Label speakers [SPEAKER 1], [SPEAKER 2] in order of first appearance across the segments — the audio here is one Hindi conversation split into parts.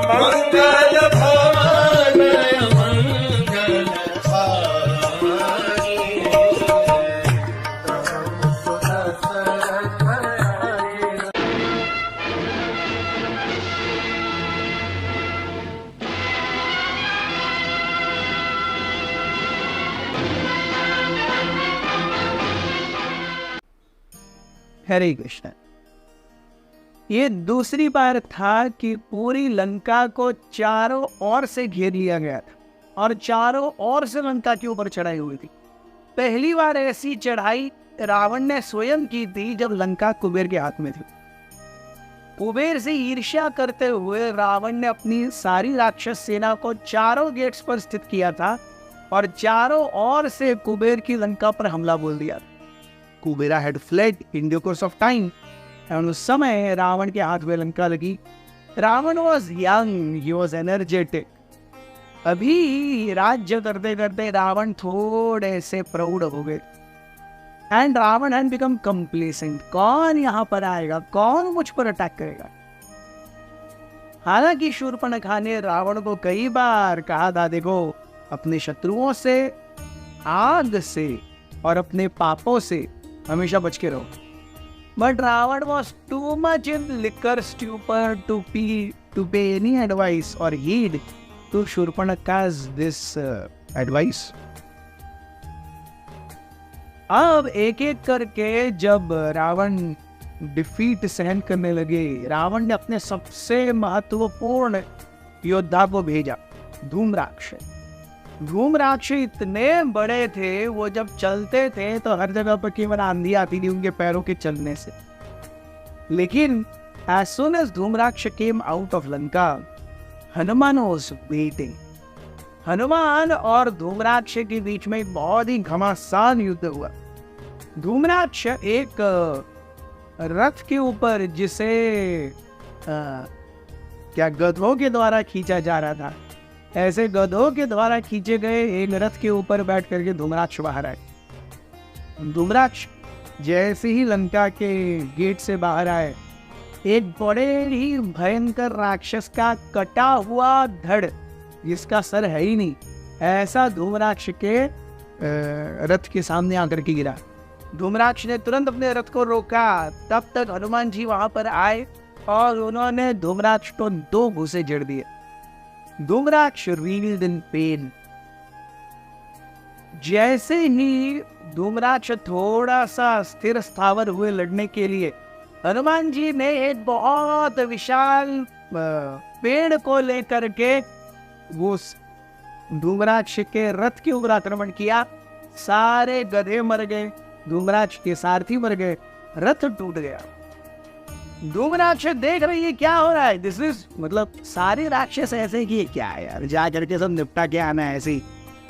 [SPEAKER 1] मंगल भवन मंगल हारी।
[SPEAKER 2] हरे कृष्ण। ये दूसरी बार था कि पूरी लंका को चारों ओर से घेर लिया गया था और चारों ओर से लंका के ऊपर चढ़ाई हुई थी। पहली बार ऐसी चढ़ाई रावण ने स्वयं की थी जब लंका कुबेर के हाथ में थी। कुबेर से ईर्ष्या करते हुए रावण ने अपनी सारी राक्षस सेना को चारों गेट्स पर स्थित किया था और चारों ओर से कुबेर की लंका पर हमला बोल दिया। कुबेरा had fled in due course of time और उस समय रावण के हाथ में लंका लगी। Ravan was young, he was energetic। अभी राज्य करते करते रावण थोड़े से प्रौढ़ हो गए and Ravana had become complacent। कौन यहाँ पर आएगा, कौन मुझ पर अटैक करेगा। हालांकि शूर्पणखा ने रावण को कई बार कहा था, देखो अपने शत्रुओं से, आग से और अपने पापों से हमेशा बच के रहो। But Ravana was too much in liquor stupor to pay any advice और हीड टू शूर्पणखा's दिस एडवाइस। अब एक एक करके जब रावण डिफीट सहन करने लगे, रावण ने अपने सबसे महत्वपूर्ण योद्धा को भेजा, धूम्राक्ष। धूम्राक्ष इतने बड़े थे, वो जब चलते थे तो हर जगह पर केवल आंधी आती थी उनके पैरों के चलने से। लेकिन as soon as Dhumraksha came out of Lanka, Hanuman was waiting। Hanuman और धूम्राक्ष के बीच में एक बहुत ही घमासान युद्ध हुआ। धूम्राक्ष एक रथ के ऊपर, जिसे क्या गधों के द्वारा खींचा जा रहा था, ऐसे गधों के द्वारा खींचे गए एक रथ के ऊपर बैठ करके धूम्राक्ष बाहर आए। धूम्राक्ष जैसे ही लंका के गेट से बाहर आए, एक बड़े ही भयंकर राक्षस का कटा हुआ धड़, जिसका सर है ही नहीं, ऐसा धूम्राक्ष के रथ के सामने आकर के गिरा। धूम्राक्ष ने तुरंत अपने रथ को रोका। तब तक हनुमान जी वहां पर आए और उन्होंने धूम्राक्ष को 2 घूंसे जड़ दिए। धूम्राक्ष रील्ड इन पेन। जैसे ही धूम्राक्ष थोड़ा सा स्थिर स्थावर हुए लड़ने के लिए, हनुमान जी ने एक बहुत विशाल पेड़ को लेकर के वो धूम्राक्ष के रथ के ऊपर आक्रमण किया। सारे गधे मर गए, धूम्राक्ष के सारथी मर गए, रथ टूट गया। धूम्राक्ष देख रही है क्या हो रहा है। दिस इज मतलब सारे राक्षस ऐसे कि क्या है यार, जा करके सब निपटा के आना है ऐसे ही।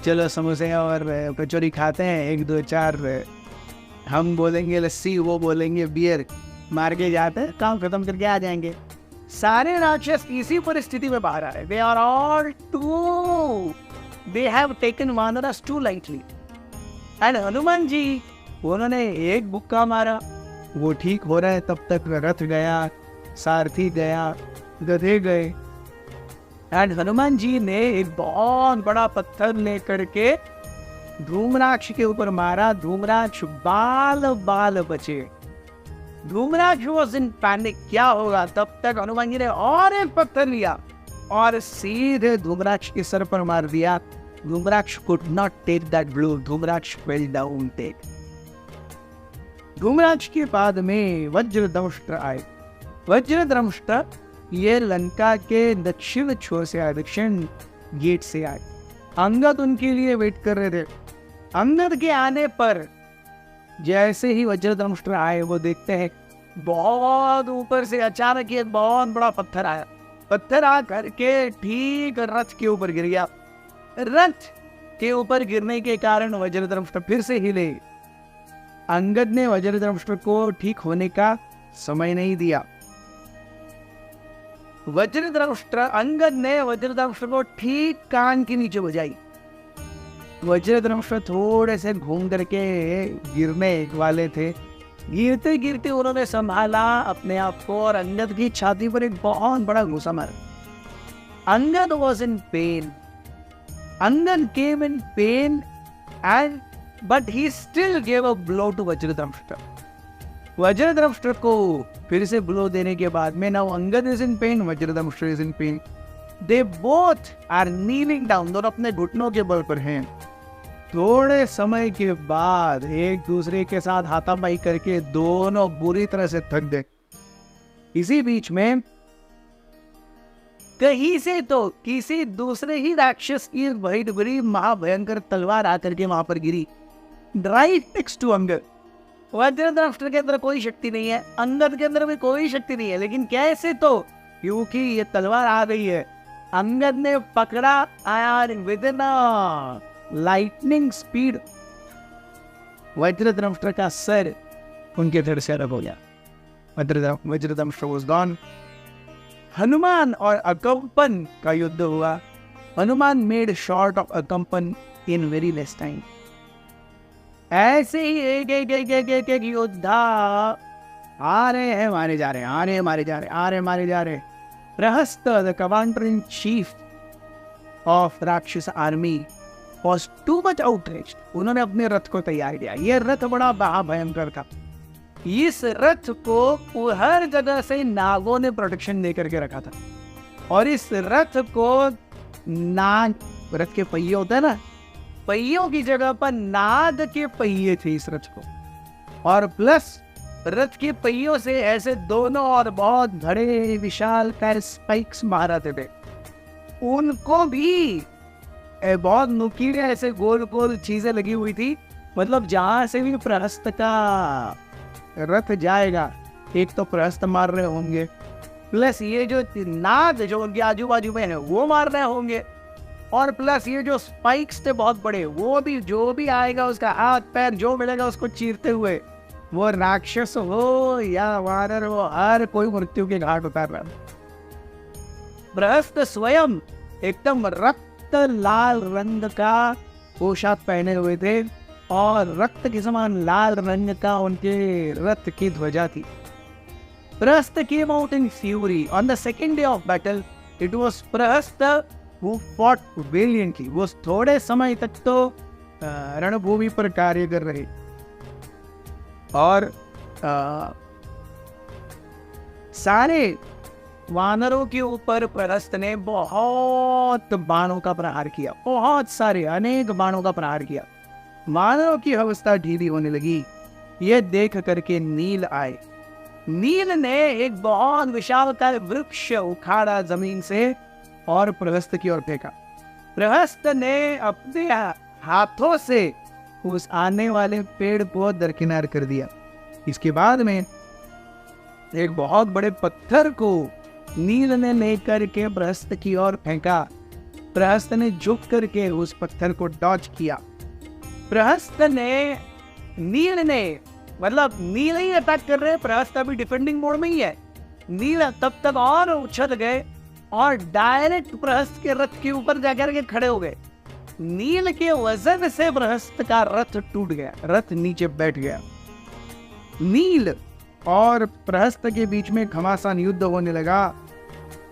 [SPEAKER 2] चलो समोसे और कचौरी खाते हैं, 1 2 4 हम बोलेंगे लस्सी, वो बोलेंगे बियर, मार के जाते हैं, काम खत्म करके आ जाएंगे। सारे राक्षस इसी परिस्थिति में बाहर आ रहे। They are all too, they have taken वानरस too lightly. And Hanuman ji, उन्होंने एक मुक्का मारा, वो ठीक हो रहा है तब तक रथ गया, सारथी गया, गधे गए। एंड हनुमान जी ने एक बहुत बड़ा पत्थर लेकर के धूम्राक्ष के ऊपर मारा। धूम्राक्ष बाल बाल बचे। धूम्राक्ष वॉज इन पैनिक, क्या होगा। तब तक हनुमान जी ने और एक पत्थर लिया और सीधे धूम्राक्ष के सर पर मार दिया। Dhumraksha could not take that blow. Dhumraksha fell down dead. Dhumraksha के बाद में वज्रदंष्ट्र आए। वज्रदंष्ट्र ये लंका के दक्षिण छोर से आए, दक्षिण गेट से आए। अंगद उनके लिए वेट कर रहे थे। अंगद के आने पर जैसे ही वज्रदंष्ट्र आए, वो देखते हैं बहुत ऊपर से अचानक एक बहुत बड़ा पत्थर आया। पत्थर आ करके ठीक रथ के ऊपर गिर गया। रथ के ऊपर गिरने के कारण वज्रदंष्ट्र फिर से हिले। अंगद ने वज्रदंष्ट्र को ठीक होने का समय नहीं दिया। अंगद ने वज्रदंष्ट्र को ठीक कान के नीचे बजाई। वज्रदंष्ट्र थोड़े से घूम करके गिरने वाले थे। गिरते गिरते उन्होंने संभाला अपने आप को और अंगद की छाती पर एक बहुत बड़ा घूंसा मारा। Angad was in pain. Angad came in pain, but he still gave a blow to Vajradhamshtra. Vajradhamshtra को फिर से blow देने के बाद में now Angad is in pain, Vajradhamshtra is in pain. They both are kneeling down. दोनों अपने घुटनों के बल पर हैं. थोड़े समय के बाद एक दूसरे के साथ हाथापाई करके दोनों बुरी तरह से थक गए. इसी बीच में कहीं से तो किसी दूसरे ही राक्षस की बड़ी बड़ी महाभयंकर तलवार आकर के वहां पर गिरी, राइट नेक्स्ट टू अंगद. वज्रधनुष के अंदर कोई शक्ति नहीं है, अंगद के अंदर भी कोई शक्ति नहीं है, लेकिन कैसे तो क्योंकि ये तलवार आ गई है. अंगद ने पकड़ा और विद इन लाइटनिंग स्पीड वज्रधनुष का सर उनके धड़ से अलग हो गया. वज्रधनुष वाज गॉन. हनुमान और अकम्पन का युद्ध हुआ. Hanuman made short of Akampan in very less time. ऐसे ही एक योद्धा आ रहे हैं मारे जा रहे हैं, आ रहे हैं मारे जा रहे हैं, आ रहे हैं मारे जा रहे हैं. Prahasta the commander in chief of rakshasa army was too much outraged. उन्होंने अपने रथ को तैयार किया. यह रथ बड़ा महाभयंकर था. इस रथ को हर जगह से नागों ने प्रोटेक्शन दे करके रखा था. और इस रथ को नाग, रथ के पहिए होते हैं ना, पहियों की जगह पर नाग के पहिए थे इस रथ को. और प्लस रथ के पहियों से ऐसे दोनों और बहुत बड़े विशाल पैर स्पाइक्स मारते थे. उनको भी बहुत नुकीले ऐसे गोल गोल चीजें लगी हुई थी. मतलब जहां से भी प्रहस्त का रथ जाएगा एक तो प्रहस्त मार रहे होंगे, प्लस ये जो नाग जो उनके आजू बाजू में है वो मार रहे होंगे, और प्लस ये जो स्पाइक्स थे बहुत बड़े, वो भी जो भी आएगा उसका हाथ पैर जो मिलेगा उसको चीरते हुए, वो राक्षस हो या वानर हो, हर कोई मृत्यु के घाट उतार रहा. प्रहस्त स्वयं एकदम रक्त लाल रंग का पोशाक पहने हुए थे और रक्त के समान लाल रंग का उनके रथ की ध्वजा थी. Prahasta came out in fury on the second day of battle. It was Prahasta who fought valiantly. वो थोड़े समय तक तो रणभूमि पर कार्य कर रहे और सारे वानरों के ऊपर प्रहस्त ने बहुत बाणों का प्रहार किया. बहुत सारे अनेक बाणों का प्रहार किया. वानरों की अवस्था ढीली होने लगी. यह देख करके नील आए. नील ने एक बहुत विशालकाय वृक्ष उखाड़ा जमीन से और प्रहस्त की ओर फेंका. प्रहस्त ने अपने हाथों से उस आने वाले पेड़ को दरकिनार कर दिया. इसके बाद में एक बहुत बड़े पत्थर को नील ने लेकर के प्रहस्त की ओर फेंका. प्रहस्त ने झुक करके उस पत्थर को डॉज किया. प्रहस्त ने नील ने मतलब नील ही अटैक कर रहे हैं, प्रहस्त अभी डिफेंडिंग मोड में ही है. नील तब तक और उछल गए और डायरेक्ट प्रहस्त के रथ के ऊपर जाकर के खड़े हो गए. नील के वजन से प्रहस्त का रथ टूट गया, रथ नीचे बैठ गया. नील और प्रहस्त के बीच में घमासान युद्ध होने लगा.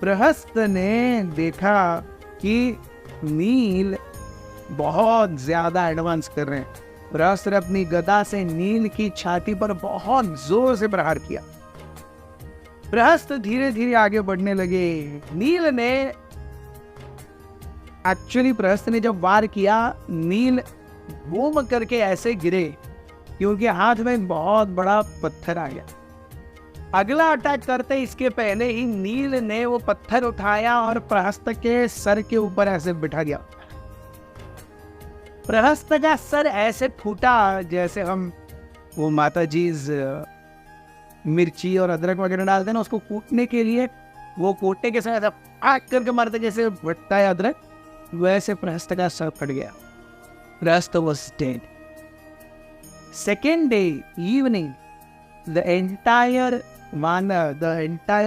[SPEAKER 2] प्रहस्त ने देखा कि नील बहुत ज्यादा एडवांस कर रहे हैं. प्रहस्त ने अपनी गदा से नील की छाती पर बहुत जोर से प्रहार किया. प्रहस्त धीरे धीरे आगे बढ़ने लगे. नील ने एक्चुअली प्रहस्त ने जब वार किया, नील घूम करके ऐसे गिरे क्योंकि हाथ में एक बहुत बड़ा पत्थर आ गया. अगला अटैक करते इसके पहले ही नील ने वो पत्थर उठाया और प्रहस्त के सर के ऊपर ऐसे बिठा दिया. प्रहस्त का सर ऐसे फूटा जैसे हम वो माता जी मिर्ची और अदरक वगैरह डालते हैं ना, उसको कूटने के लिए वो कूटने के साथ आग करके मारते जैसे फटता है अदरक, वैसे प्रहस्त का सर फट गया. Prahasta was dead. Second day evening, the entire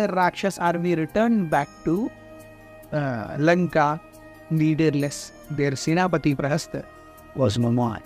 [SPEAKER 2] Rakshas army returned back to Lanka leaderless. Their Senapati Prahasta was no more.